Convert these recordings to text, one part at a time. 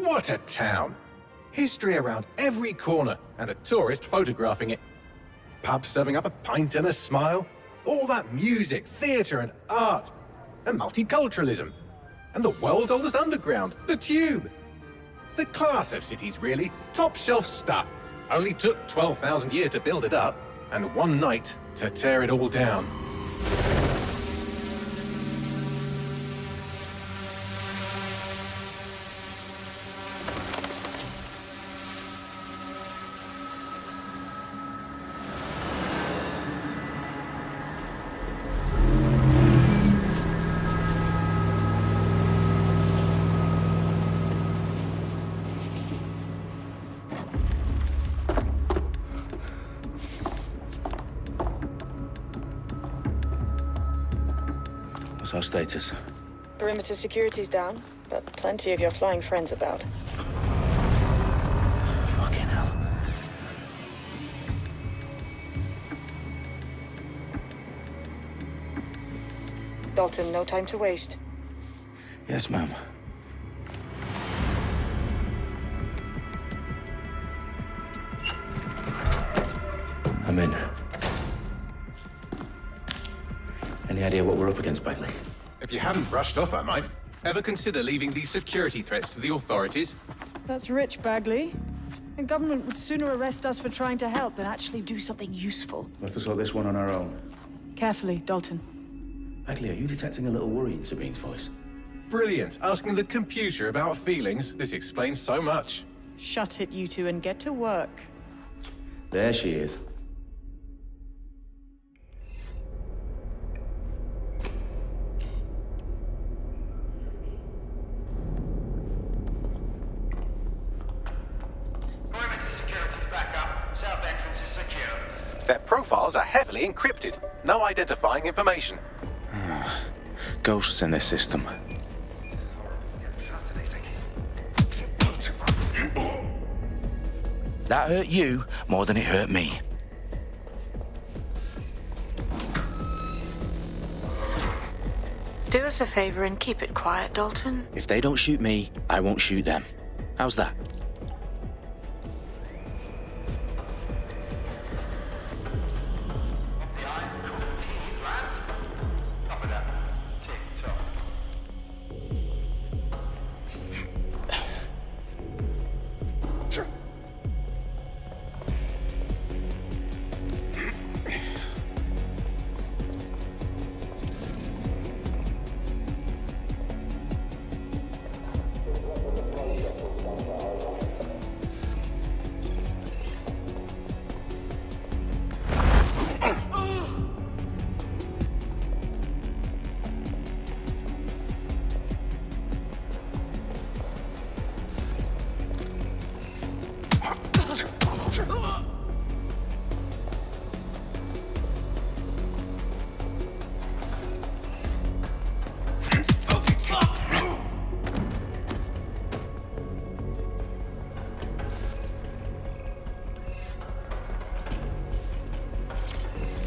What a town! History around every corner, and a tourist photographing it. Pubs serving up a pint and a smile. All that music, theatre and art. And multiculturalism. And the world's oldest underground, the Tube. The class of cities, really. Top-shelf stuff. Only took 12,000 years to build it up, and one night to tear it all down. What's our status? Perimeter security's down, but plenty of your flying friends about. Fucking hell. Dalton, no time to waste. Yes, ma'am. I'm in. Any idea what we're up against, Bagley? If you haven't brushed off, I might. Ever consider leaving these security threats to the authorities? That's rich, Bagley. The government would sooner arrest us for trying to help than actually do something useful. We'll have to sort this one on our own. Carefully, Dalton. Bagley, are you detecting a little worry in Sabine's voice? Brilliant. Asking the computer about feelings. This explains so much. Shut it, you two, and get to work. There she is. Perimeter security's back up. South entrance is secure. Their profiles are heavily encrypted. No identifying information. Ghosts in this system. That hurt you more than it hurt me. Do us a favor and keep it quiet, Dalton. If they don't shoot me, I won't shoot them. How's that? The eyes across the T's, lads. Top of that. Tick-tock.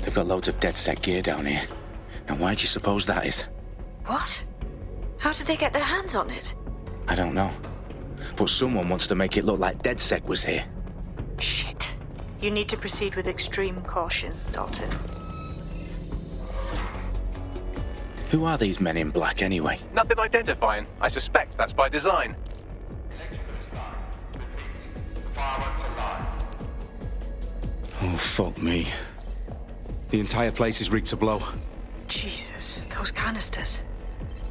They've got loads of DedSec gear down here. And why do you suppose that is? What? How did they get their hands on it? I don't know. But someone wants to make it look like DedSec was here. Shit. You need to proceed with extreme caution, Dalton. Who are these men in black anyway? Nothing identifying. I suspect that's by design. Electrical is done. Repeat. The fireworks are live. Oh, fuck me. The entire place is rigged to blow. Jesus, those canisters.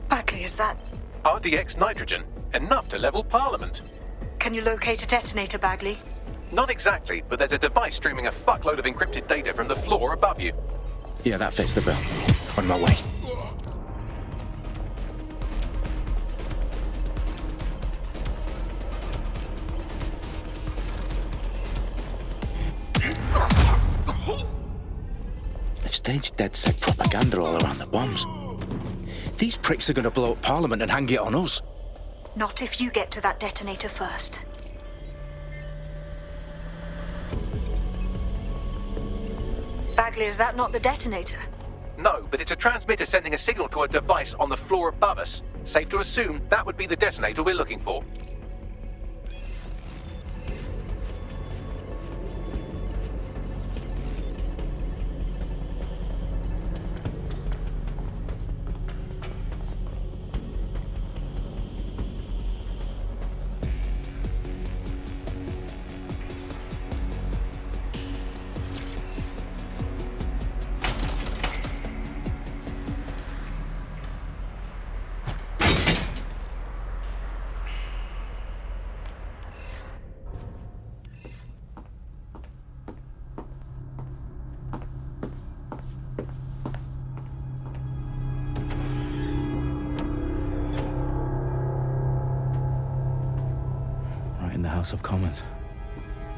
Bagley, is that... RDX nitrogen. Enough to level Parliament. Can you locate a detonator, Bagley? Not exactly, but there's a device streaming a fuckload of encrypted data from the floor above you. Yeah, that fits the bill. On my way. They've staged DedSec propaganda all around the bombs. These pricks are going to blow up Parliament and hang it on us. Not if you get to that detonator first. Bagley, is that not the detonator? No, but it's a transmitter sending a signal to a device on the floor above us. Safe to assume that would be the detonator we're looking for. in the House of Commons.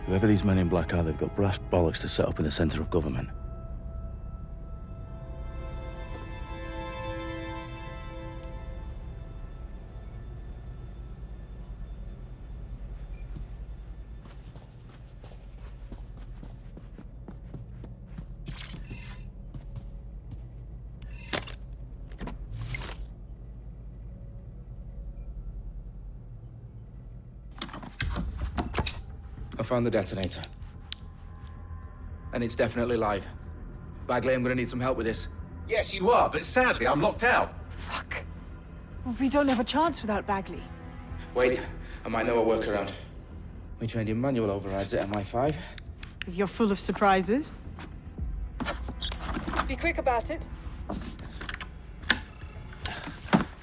Whoever these men in black are, they've got brass bollocks to set up in the centre of government. I found the detonator. And it's definitely live. Bagley, I'm gonna need some help with this. Yes, you are, but sadly, I'm locked out. Fuck. Well, we don't have a chance without Bagley. Wait, I might know a workaround. We trained in manual overrides at MI5. You're full of surprises. Be quick about it.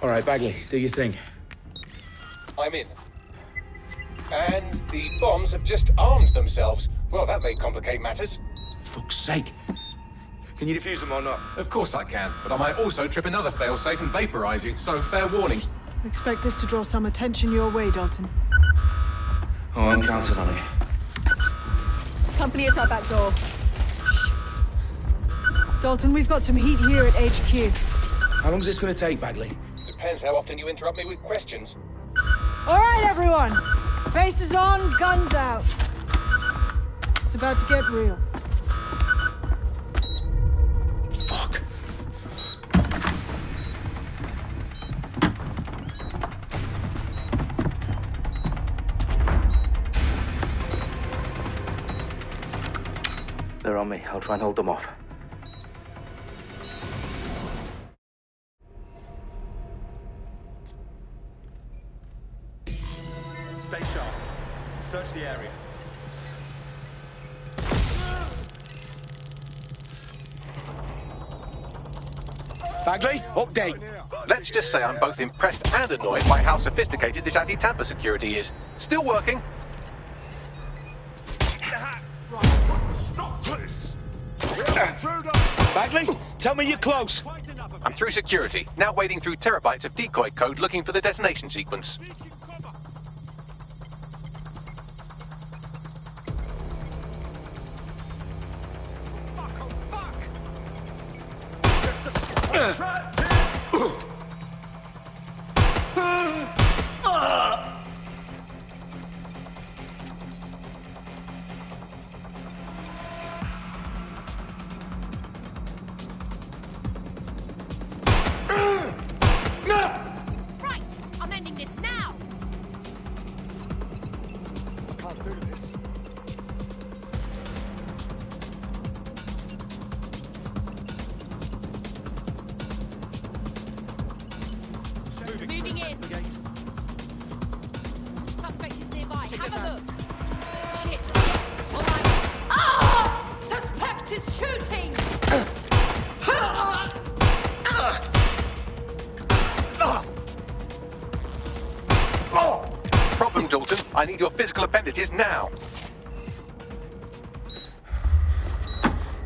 All right, Bagley, do your thing. I'm in. And the bombs have just armed themselves. Well, that may complicate matters. Fuck's sake. Can you defuse them or not? Of course I can, but I might also trip another failsafe and vaporize you, so fair warning. Expect this to draw some attention your way, Dalton. Oh, I'm counting on it. Company at our back door. Dalton, we've got some heat here at HQ. How long's this gonna take, Bagley? Depends how often you interrupt me with questions. All right, everyone. Faces on, guns out. It's about to get real. Fuck. They're on me. I'll try and hold them off. Stay sharp. Search the area. Bagley, update. Let's just say I'm both impressed and annoyed by how sophisticated this anti-tamper security is. Still working. Stop this! Bagley, tell me you're close. I'm through security, now wading through terabytes of decoy code looking for the detonation sequence. Right, I'm ending this now. Can't do this. Moving in. Suspect is nearby. Have a look. Shit. Yes. All right. Ah! Suspect is shooting. Problem, Dalton. I need your physical appendages now.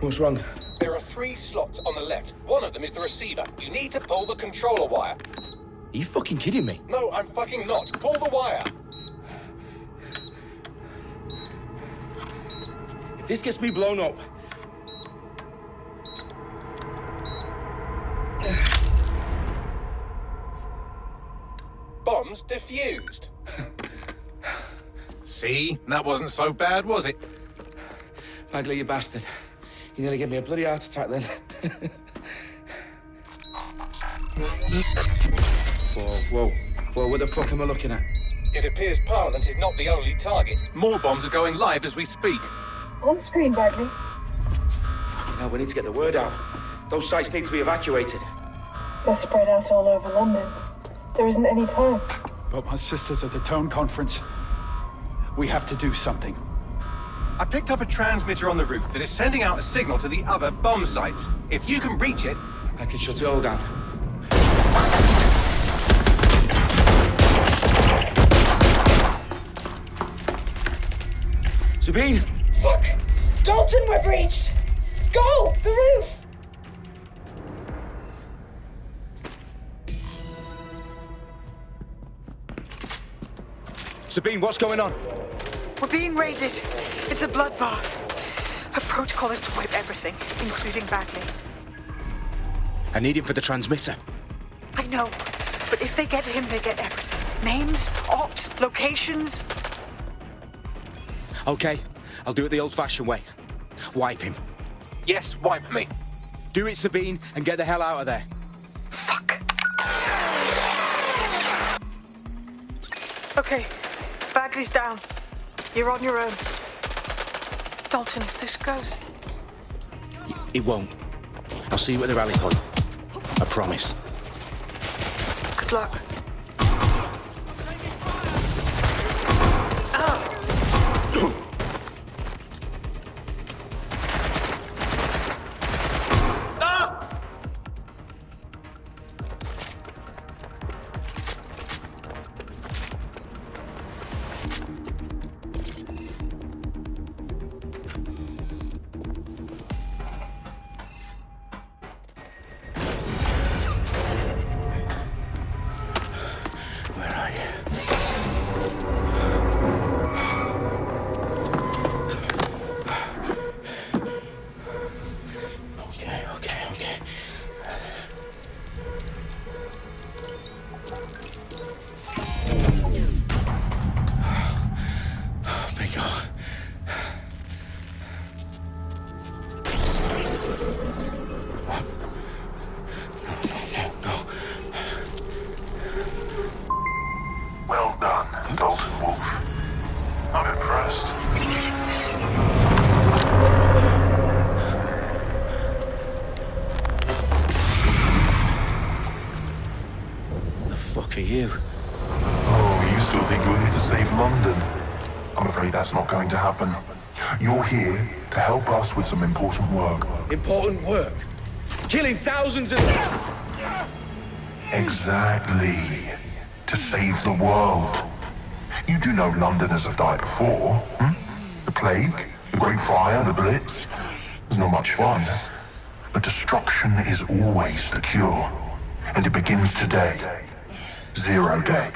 What's wrong? There are 3 slots on the left. One of them is the receiver. You need to pull the controller wire. Are you fucking kidding me? No, I'm fucking not. Pull the wire. If this gets me blown up... Bombs defused. See? That wasn't so bad, was it? Bagley, you bastard. You nearly gave me a bloody heart attack then. Whoa. What the fuck am I looking at? It appears Parliament is not the only target. More bombs are going live as we speak. On screen, Bagley. Now we need to get the word out. Those sites need to be evacuated. They're spread out all over London. There isn't any time. But my sister's at the Tone Conference. We have to do something. I picked up a transmitter on the roof that is sending out a signal to the other bomb sites. If you can reach it... I can shut it all down. Sabine! Fuck! Dalton, we're breached! Go! The roof! Sabine, what's going on? We're being raided. It's a bloodbath. Her protocol is to wipe everything, including Bagley. I need him for the transmitter. I know, but if they get him, they get everything. Names, ops, locations. Okay, I'll do it the old-fashioned way. Wipe him. Yes, wipe me. Do it, Sabine, and get the hell out of there. Fuck. Okay, Bagley's down. You're on your own. Dalton, if this goes... It won't. I'll see you at the rally point. I promise. Good luck. Where are you? Okay. Bingo. No. Well done, Dalton Wolf. I'm impressed. The fuck are you? Oh, you still think you're here to save London? I'm afraid that's not going to happen. You're here to help us with some important work. Important work. Killing thousands of... Exactly. To save the world. You do know Londoners have died before, hmm? The Plague, the Great Fire, the Blitz. It's not much fun. But destruction is always the cure. And it begins today. 0 day.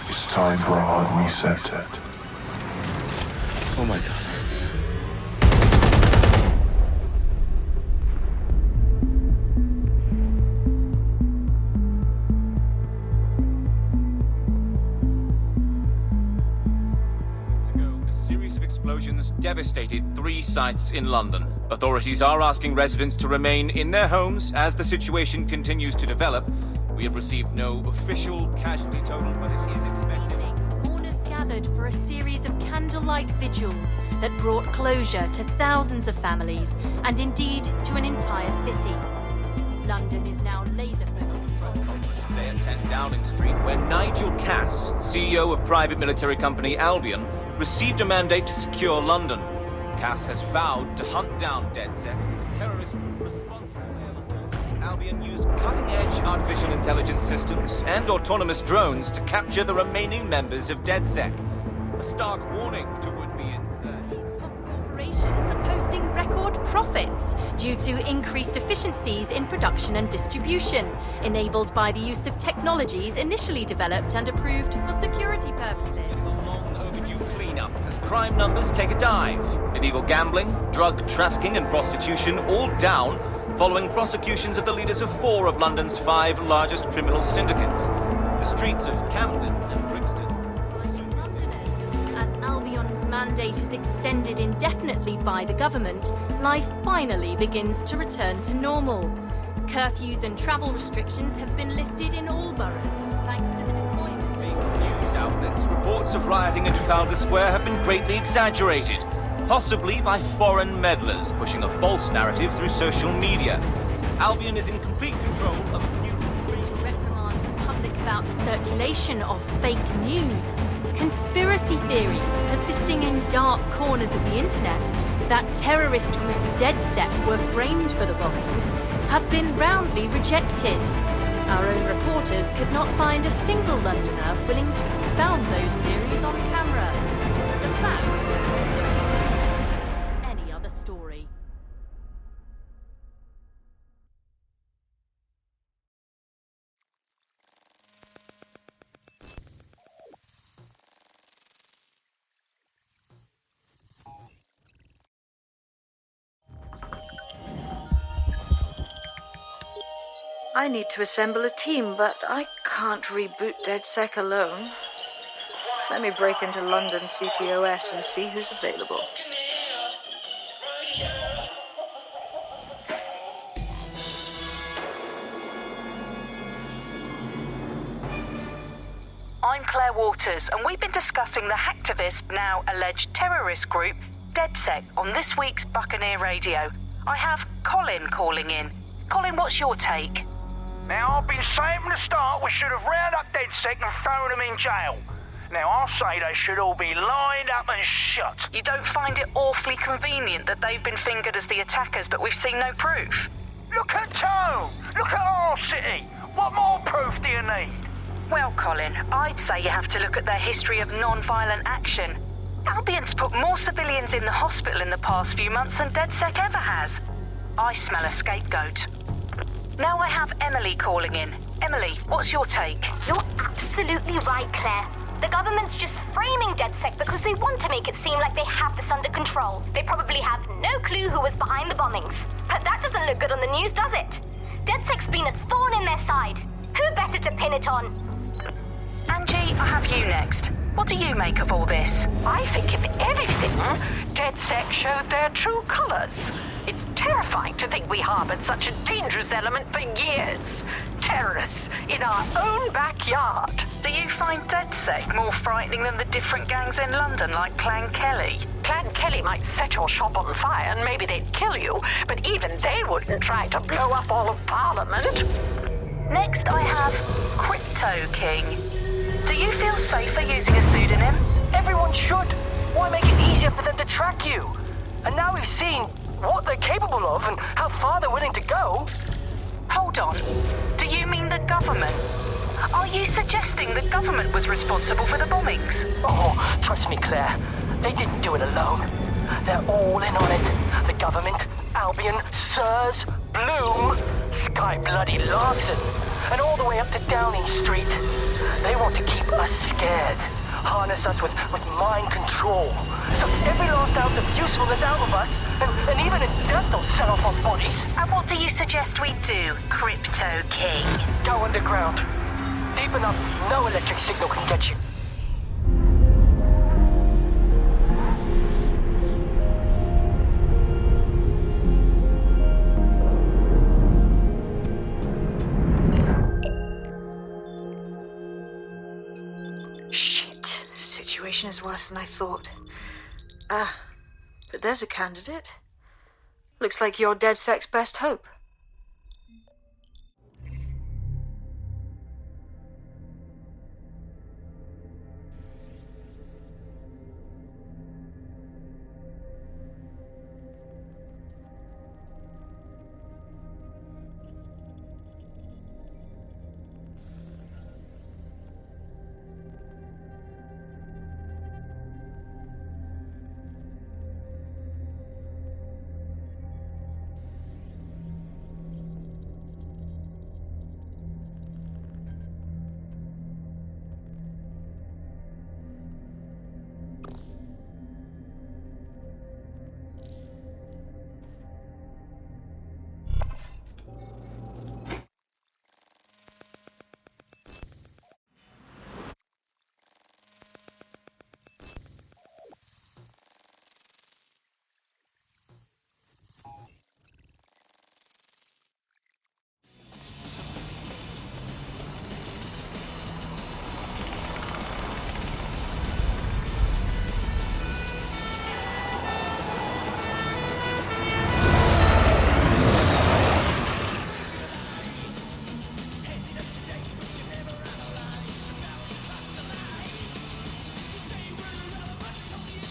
It's time for a hard reset. Oh my god. A series of explosions devastated 3 sites in London. Authorities are asking residents to remain in their homes as the situation continues to develop. We have received no official casualty total, but it is expected. Mourners gathered for a series of candlelight vigils that brought closure to thousands of families and indeed to an entire city. London is now laser-focused. Today at 10 Downing Street, where Nigel Cass, CEO of private military company Albion, received a mandate to secure London. Cass has vowed to hunt down DedSec, terrorist response to air force. Albion used cutting-edge artificial intelligence systems and autonomous drones to capture the remaining members of DedSec. A stark warning to would-be insurgents. These top corporations are posting record profits due to increased efficiencies in production and distribution, enabled by the use of technologies initially developed and approved for security purposes. A long overdue cleanup as crime numbers take a dive. Illegal gambling, drug trafficking and prostitution all down following prosecutions of the leaders of 4 of London's 5 largest criminal syndicates. The streets of Camden and Brixton. Londoners, as Albion's mandate is extended indefinitely by the government, life finally begins to return to normal. Curfews and travel restrictions have been lifted in all boroughs, thanks to the deployment of News outlets, reports of rioting in Trafalgar Square have been greatly exaggerated, possibly by foreign meddlers pushing a false narrative through social media. Albion is in complete control of a few... to reprimand the public about the circulation of fake news, conspiracy theories persisting in dark corners of the internet that terrorist group DedSec were framed for the bombings have been roundly rejected. Our own reporters could not find a single Londoner willing to expound those theories on camera. The facts is I need to assemble a team, but I can't reboot DedSec alone. Let me break into London CTOS and see who's available. I'm Claire Waters, and we've been discussing the hacktivist, now alleged terrorist group, DedSec, on this week's Buccaneer Radio. I have Colin calling in. Colin, what's your take? Now, I've been saying from the start we should have rounded up DedSec and thrown them in jail. Now, I'll say they should all be lined up and shot. You don't find it awfully convenient that they've been fingered as the attackers, but we've seen no proof? Look at Tone! Look at our city! What more proof do you need? Well, Colin, I'd say you have to look at their history of non-violent action. Albion's put more civilians in the hospital in the past few months than DedSec ever has. I smell a scapegoat. Now I have Emily calling in. Emily, what's your take? You're absolutely right, Claire. The government's just framing DedSec because they want to make it seem like they have this under control. They probably have no clue who was behind the bombings. But that doesn't look good on the news, does it? DedSec's been a thorn in their side. Who better to pin it on? Angie, I have you next. What do you make of all this? I think, if anything, DedSec showed their true colors. It's terrifying to think we harbored such a dangerous element for years. Terrorists in our own backyard. Do you find DedSec more frightening than the different gangs in London, like Clan Kelly? Clan Kelly might set your shop on fire and maybe they'd kill you, but even they wouldn't try to blow up all of Parliament. Next, I have Crypto King. Do you feel safer using a pseudonym? Everyone should. Why make it easier for them to track you? And now we've seen what they're capable of and how far they're willing to go. Hold on. Do you mean the government? Are you suggesting the government was responsible for the bombings? Oh, trust me, Claire. They didn't do it alone. They're all in on it. The government, Albion, SIRS, Bloom, Sky Bloody Larson, and all the way up to Downing Street. They want to keep us scared, harness us with mind control, suck every last ounce of usefulness out of us, and even in death they'll sell off our bodies. And what do you suggest we do, Crypto King? Go underground. Deep enough, no electric signal can get you. Shit. Situation is worse than I thought. But there's a candidate. Looks like you're DedSec's best hope.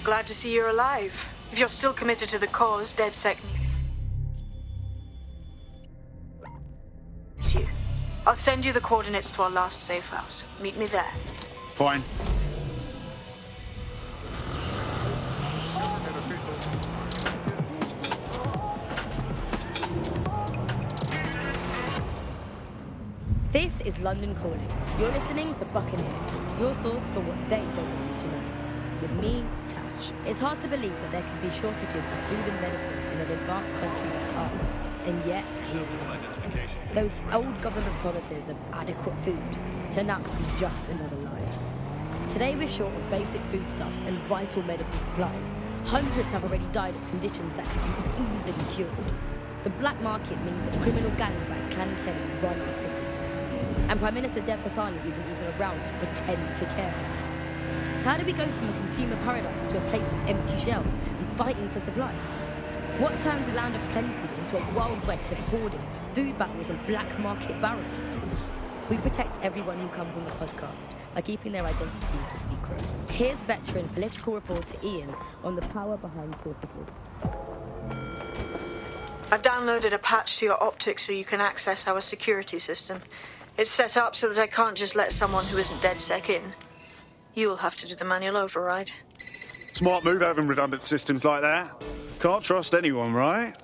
Glad to see you're alive. If you're still committed to the cause, DedSec. It's you. I'll send you the coordinates to our last safe house. Meet me there. Fine. This is London Calling. You're listening to Buccaneer, your source for what they don't want you to know. With me, Tash. It's hard to believe that there can be shortages of food and medicine in an advanced country like ours. And yet, here we are. Those old government promises of adequate food turned out to be just another lie. Today we're short of basic foodstuffs and vital medical supplies. Hundreds have already died of conditions that could be easily cured. The black market means that criminal gangs like Clan Kenny run our cities. And Prime Minister Dev Hassani isn't even around to pretend to care. How do we go from a consumer paradise to a place of empty shelves and fighting for supplies? What turns a land of plenty into a wild west of hoarding, food battles and black market barons? We protect everyone who comes on the podcast by keeping their identities a secret. Here's veteran political reporter Ian on the power behind corporate. I've downloaded a patch to your optics so you can access our security system. It's set up so that I can't just let someone who isn't DedSec in. You'll have to do the manual override. Smart move having redundant systems like that. Can't trust anyone, right?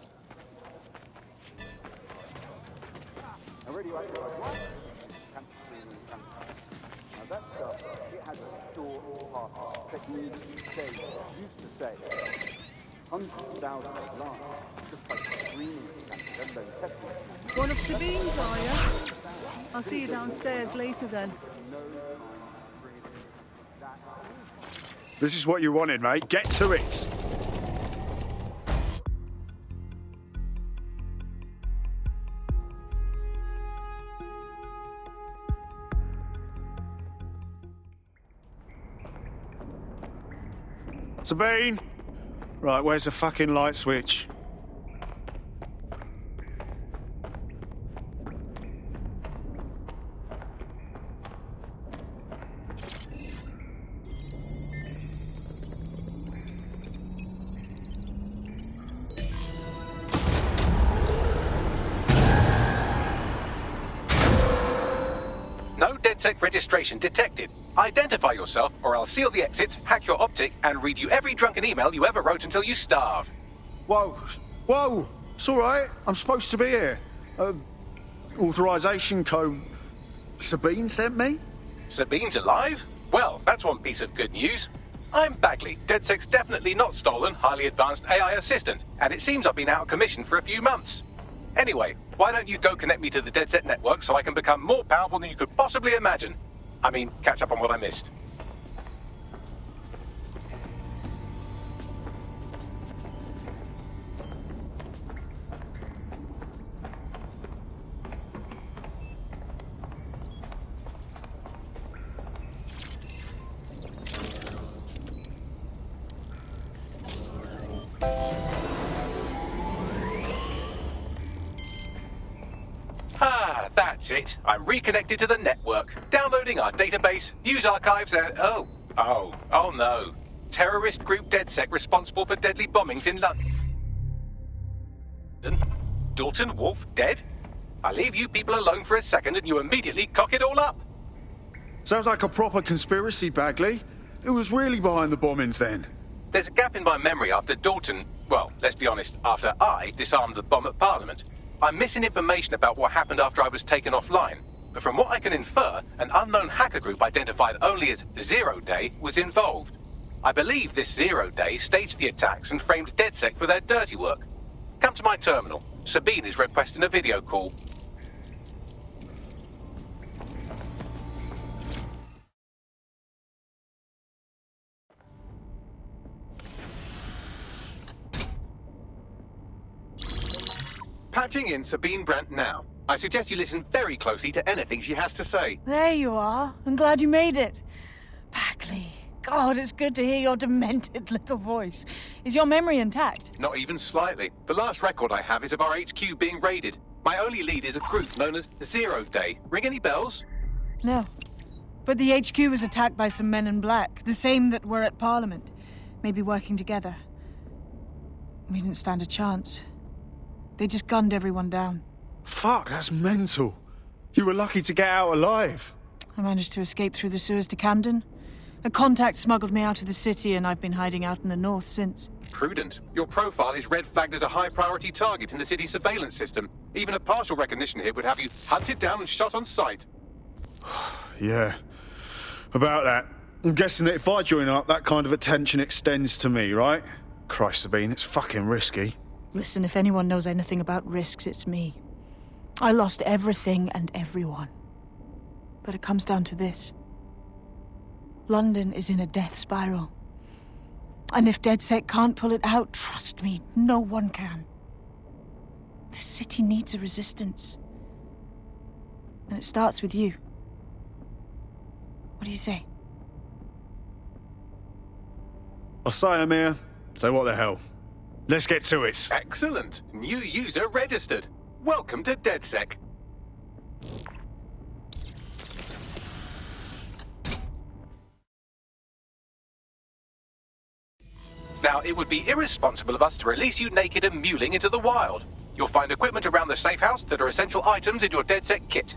One of Sabine's, are you? I'll see you downstairs later then. This is what you wanted, mate. Get to it. Sabine! Right, where's the fucking light switch? No DedSec registration detected. Identify yourself, or I'll seal the exits, hack your optic, and read you every drunken email you ever wrote until you starve. Whoa! Whoa! It's all right. I'm supposed to be here. Authorization code Sabine sent me? Sabine's alive? Well, that's one piece of good news. I'm Bagley, DedSec's definitely not stolen, highly advanced AI assistant, and it seems I've been out of commission for a few months. Anyway, why don't you go connect me to the DedSec network so I can become more powerful than you could possibly imagine? I mean, catch up on what I missed. Ah, that's it. I'm reconnected to the network, downloading our database, news archives, and oh no. Terrorist group DedSec responsible for deadly bombings in London. Dalton Wolf dead? I leave you people alone for a second and you immediately cock it all up. Sounds like a proper conspiracy, Bagley. Who was really behind the bombings then? There's a gap in my memory after Dalton, well, let's be honest, after I disarmed the bomb at Parliament. I'm missing information about what happened after I was taken offline, but from what I can infer, an unknown hacker group identified only as Zero Day was involved. I believe this Zero Day staged the attacks and framed DedSec for their dirty work. Come to my terminal. Sabine is requesting a video call. Patching in Sabine Brandt now. I suggest you listen very closely to anything she has to say. There you are. I'm glad you made it. Bagley. God, it's good to hear your demented little voice. Is your memory intact? Not even slightly. The last record I have is of our HQ being raided. My only lead is a group known as Zero Day. Ring any bells? No. But the HQ was attacked by some men in black, the same that were at Parliament. Maybe working together. We didn't stand a chance. They just gunned everyone down. Fuck, that's mental. You were lucky to get out alive. I managed to escape through the sewers to Camden. A contact smuggled me out of the city and I've been hiding out in the north since. Prudent. Your profile is red flagged as a high-priority target in the city's surveillance system. Even a partial recognition hit would have you hunted down and shot on sight. Yeah. About that. I'm guessing that if I join up, that kind of attention extends to me, right? Christ, Sabine, it's fucking risky. Listen, if anyone knows anything about risks, it's me. I lost everything and everyone. But it comes down to this. London is in a death spiral. And if DedSec can't pull it out, trust me, no one can. The city needs a resistance. And it starts with you. What do you say? I say, Amir, so what the hell? Let's get to it. Excellent. New user registered. Welcome to DedSec. Now, it would be irresponsible of us to release you naked and mewling into the wild. You'll find equipment around the safe house that are essential items in your DedSec kit.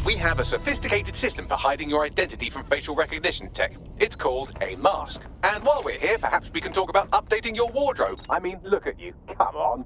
We have a sophisticated system for hiding your identity from facial recognition tech. It's called a mask. And while we're here, perhaps we can talk about updating your wardrobe. I mean, look at you. Come on.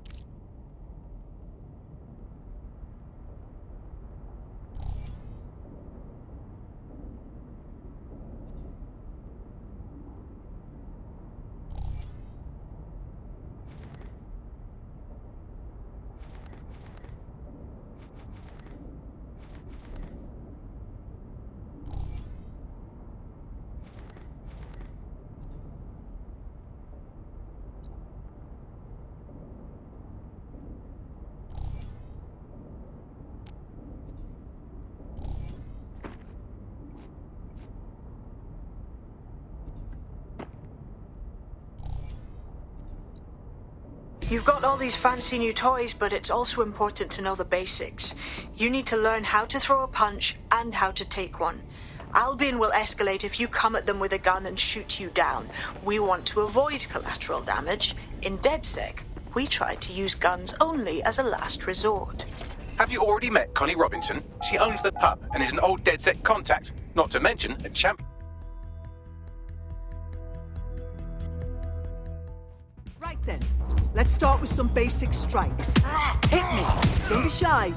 You've got all these fancy new toys, but it's also important to know the basics. You need to learn how to throw a punch and how to take one. Albion will escalate if you come at them with a gun and shoot you down. We want to avoid collateral damage. In DedSec, we try to use guns only as a last resort. Have you already met Connie Robinson? She owns the pub and is an old DedSec contact, not to mention a champion. Right then, let's start with some basic strikes. Hit me, don't be shy.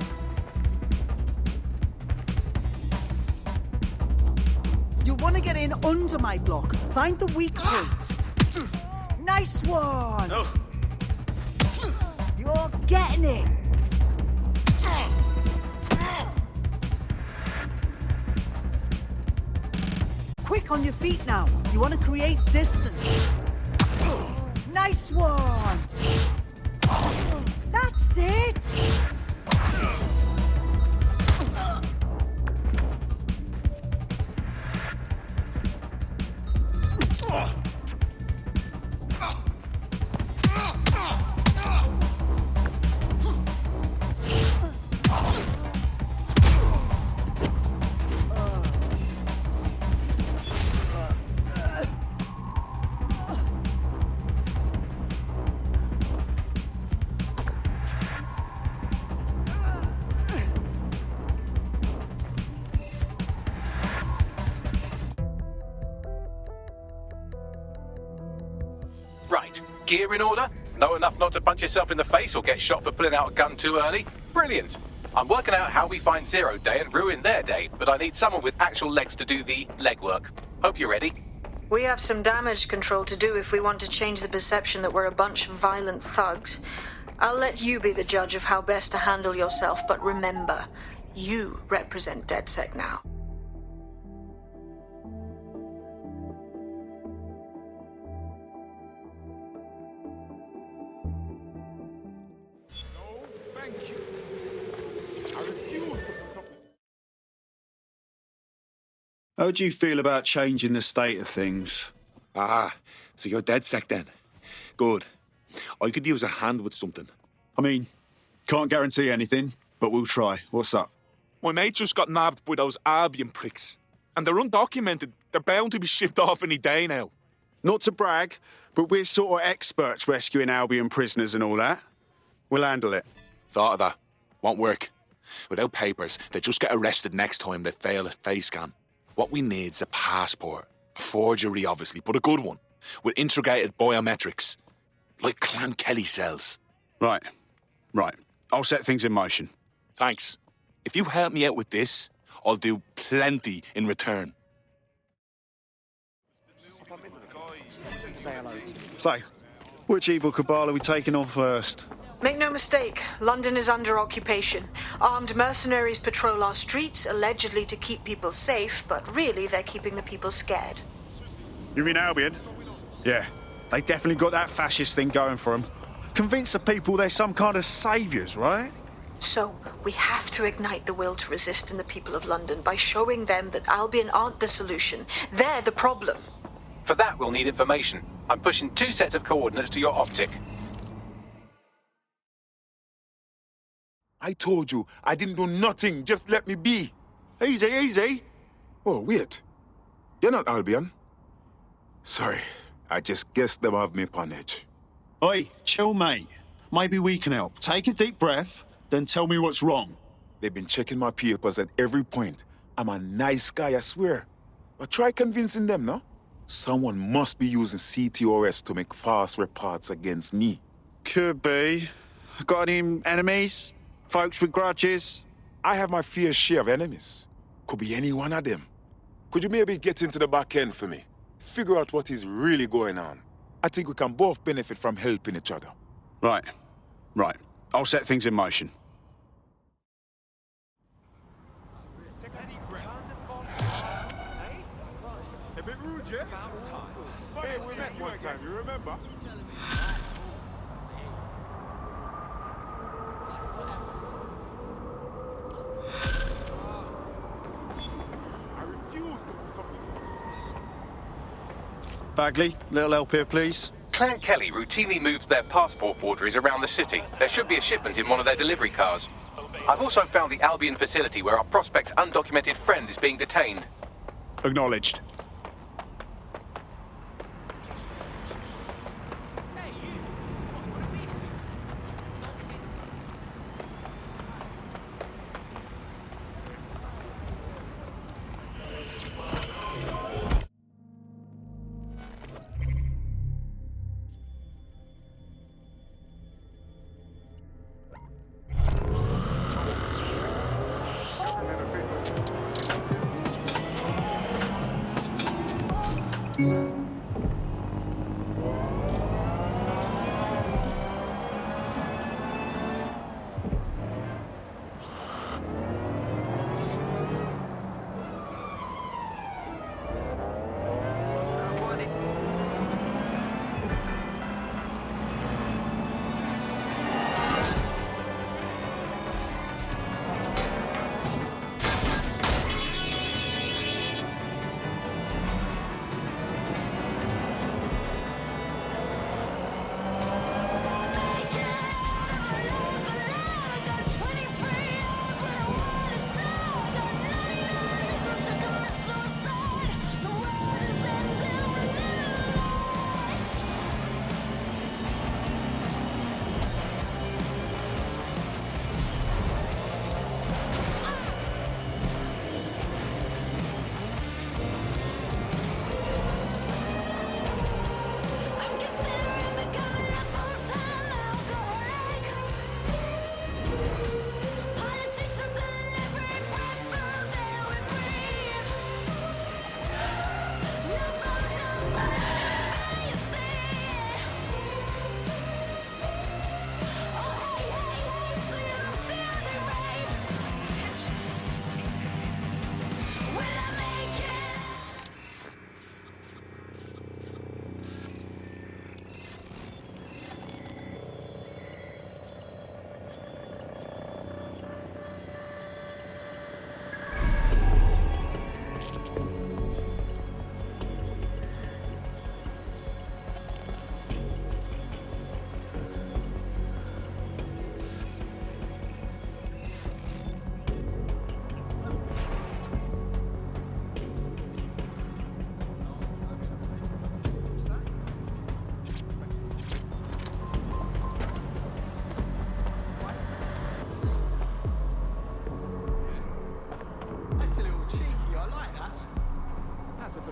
You'll want to get in under my block. Find the weak point. Nice one! Oh. You're getting it! Quick on your feet now. You want to create distance. Nice one! That's it! Right. Gear in order? Know enough not to punch yourself in the face or get shot for pulling out a gun too early? Brilliant. I'm working out how we find Zero Day and ruin their day, but I need someone with actual legs to do the legwork. Hope you're ready. We have some damage control to do if we want to change the perception that we're a bunch of violent thugs. I'll let you be the judge of how best to handle yourself, but remember, you represent DedSec now. How do you feel about changing the state of things? Ah, so you're DedSec then? Good. I could use a hand with something. I mean, can't guarantee anything, but we'll try. What's up? My mate just got nabbed by those Albion pricks. And they're undocumented. They're bound to be shipped off any day now. Not to brag, but we're sort of experts rescuing Albion prisoners and all that. We'll handle it. Thought of that. Won't work. Without papers, they just get arrested next time they fail a face scan. What we need's a passport. A forgery, obviously, but a good one. With integrated biometrics. Like Clan Kelly cells. Right. I'll set things in motion. Thanks. If you help me out with this, I'll do plenty in return. So, which evil cabal are we taking on first? Make no mistake, London is under occupation. Armed mercenaries patrol our streets, allegedly to keep people safe, but really they're keeping the people scared. You mean Albion? Yeah, they definitely got that fascist thing going for them. Convince the people they're some kind of saviours, right? So, we have to ignite the will to resist in the people of London by showing them that Albion aren't the solution. They're the problem. For that, we'll need information. I'm pushing 2 sets of coordinates to your optic. I told you, I didn't do nothing. Just let me be. Easy. Oh, wait. You're not Albion. Sorry, I just guessed them have me upon edge. Oi, chill, mate. Maybe we can help. Take a deep breath, then tell me what's wrong. They've been checking my papers at every point. I'm a nice guy, I swear. But try convincing them, no? Someone must be using CTOS to make fast reports against me. Could be. Got any enemies? Folks with grudges? I have my fair share of enemies. Could be any one of them. Could you maybe get into the back end for me? Figure out what is really going on. I think we can both benefit from helping each other. Right. I'll set things in motion. A bit rude, yeah? Hey, we met one time, you remember? I refuse to put up with this. Bagley, little help here, please. Clan Kelly routinely moves their passport forgeries around the city. There should be a shipment in one of their delivery cars. I've also found the Albion facility where our prospect's undocumented friend is being detained. Acknowledged.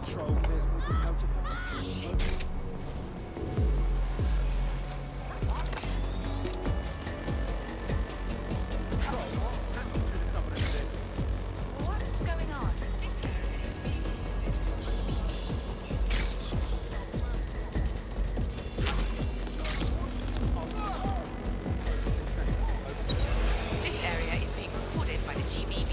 patrols in. How to fucking shit. What's going on? This area is being recorded by the GBB.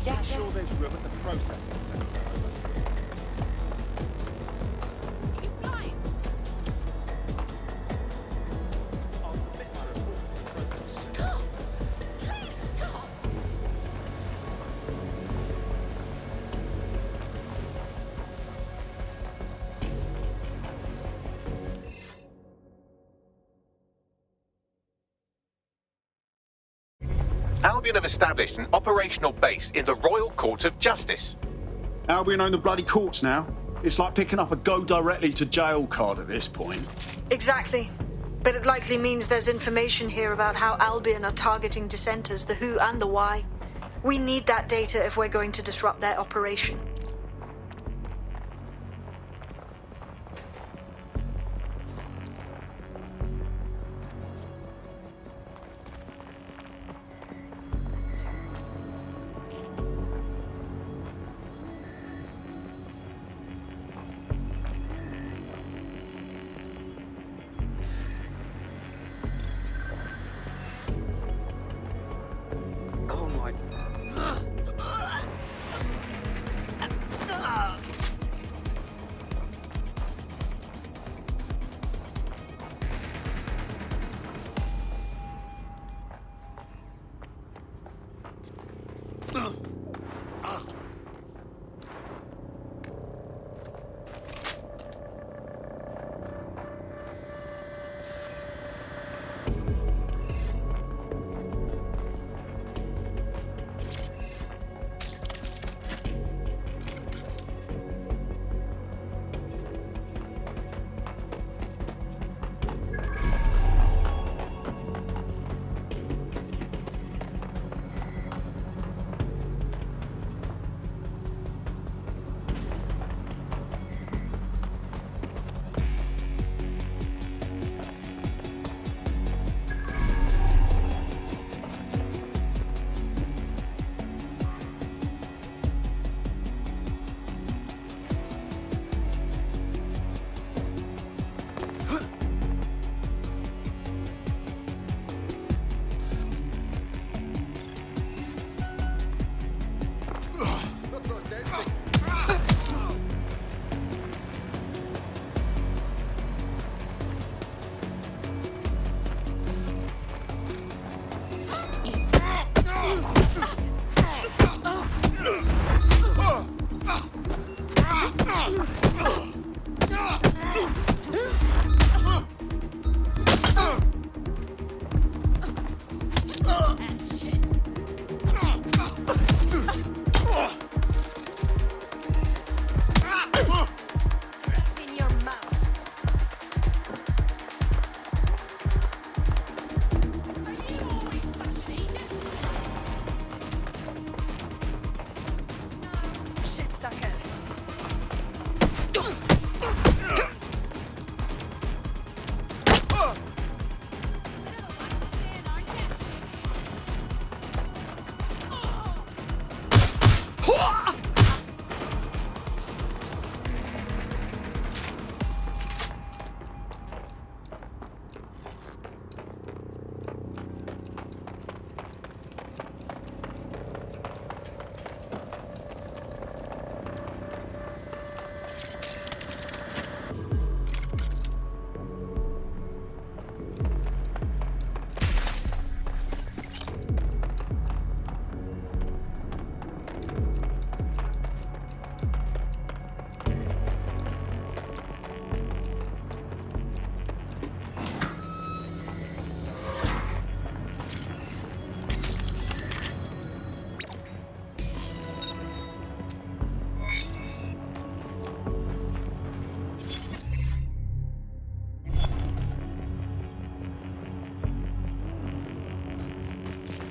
Make sure there's room at the processing center. I'll submit my report to the processing center. Albion have established an operational base in the Royal Court of Justice. Albion own the bloody courts now. It's like picking up a go directly to jail card at this point. Exactly. But it likely means there's information here about how Albion are targeting dissenters, the who and the why. We need that data if we're going to disrupt their operation. Oh my.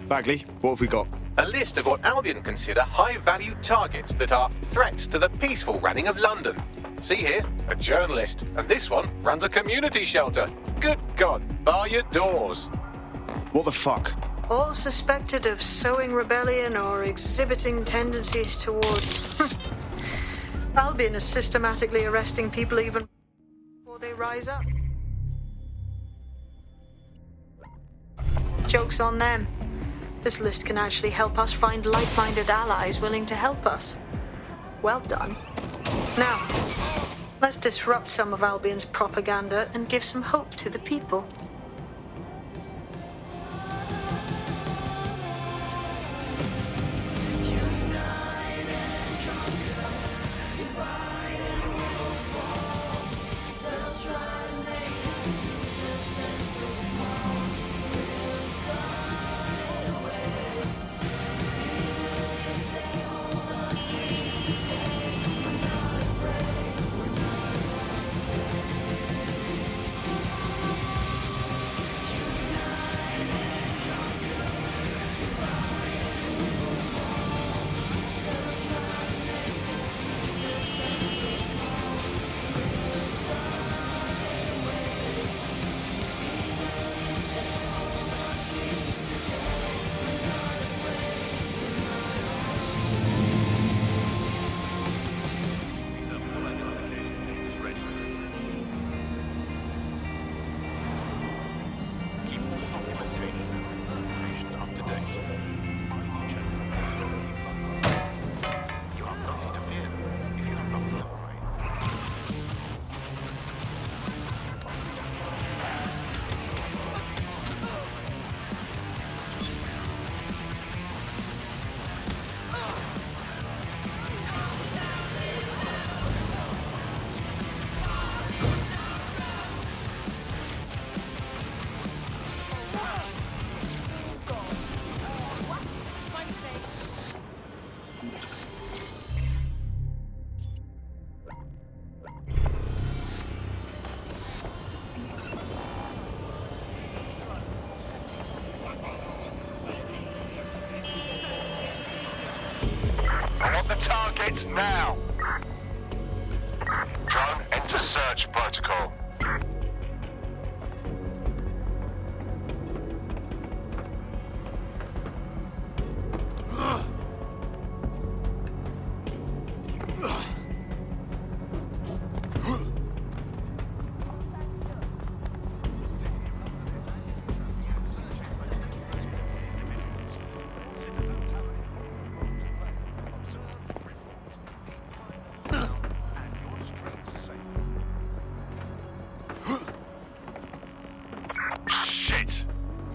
Bagley, what have we got? A list of what Albion consider high-value targets that are threats to the peaceful running of London. See here, a journalist, and this one runs a community shelter. Good God, bar your doors. What the fuck? All suspected of sowing rebellion or exhibiting tendencies towards... Albion is systematically arresting people even before they rise up. Joke's on them. This list can actually help us find like-minded allies willing to help us. Well done. Now, let's disrupt some of Albion's propaganda and give some hope to the people. Target now! Drone, enter search protocol.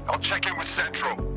I'll check in with Central.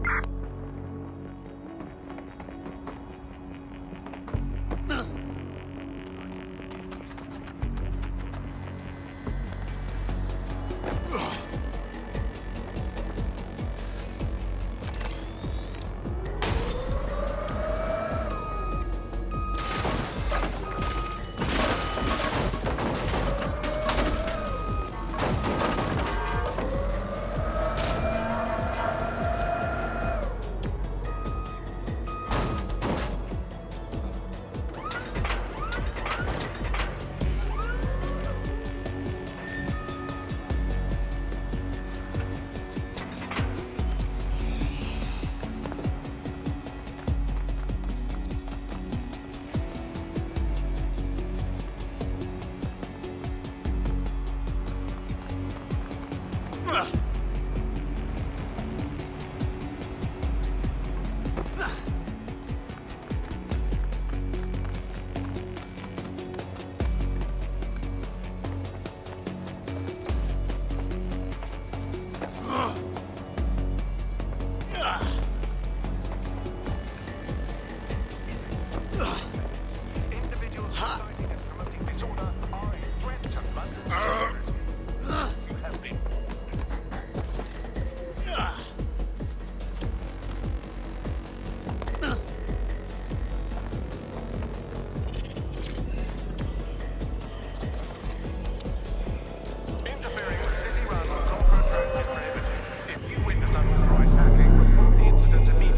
If you witness unauthorized hacking, report the incident immediately.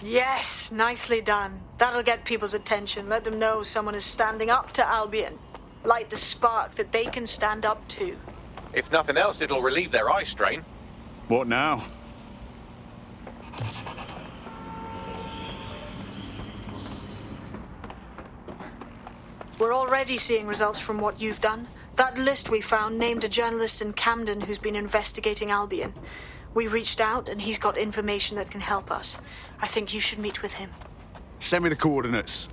Yes, nicely done. That'll get people's attention. Let them know someone is standing up to Albion. Light the spark that they can stand up to. If nothing else, it'll relieve their eye strain. What now? We're already seeing results from what you've done. That list we found named a journalist in Camden who's been investigating Albion. We reached out and he's got information that can help us. I think you should meet with him. Send me the coordinates.